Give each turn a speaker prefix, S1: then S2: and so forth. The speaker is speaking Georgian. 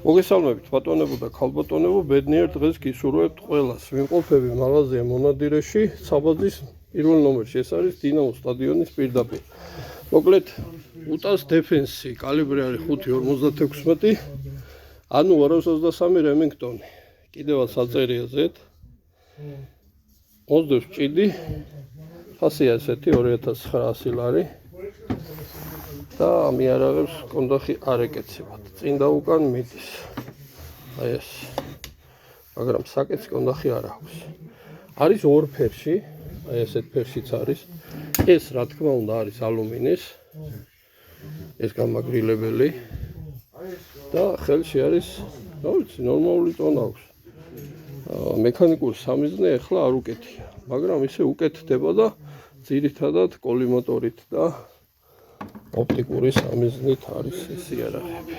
S1: მოგესალმებით ბატონებო და ქალბატონებო, ბედნიერ დღეს გისურვებთ ყველას. ვიმყოფები მაღაზია მონადირეში, საბაძის პირველ ნომერში. ეს არის დინამოს სტადიონის პირდაპირ. მოკლედ, უტას დეფენსი, კალიბრი არის 5.56, ანუ 223 რემინგტონი. კიდევაც აწერია Z. მოსდევს ჭიდი. ფასია ესეთი 2900 ლარი. და მიარაღებს კონდახი არ ეკეცებათ. წინ და უკან მიდის. აი ეს. მაგრამ საკეთს კონდახი არ აქვს. არის ორ ფერში, აი ესეთ ფერშიც არის. ეს რა თქმა უნდა არის ალუმინის. ეს გამაგრილებელი. და ხელში არის, რა ვიცი, ნორმალური ტონა აქვს. მექანიკური სამიზნე ახლა არ უკეთია, მაგრამ ისე უკეთდება და ძირითადად კოლიმატორით და ოპტიკური სამიზნით არის ეს იარაღები.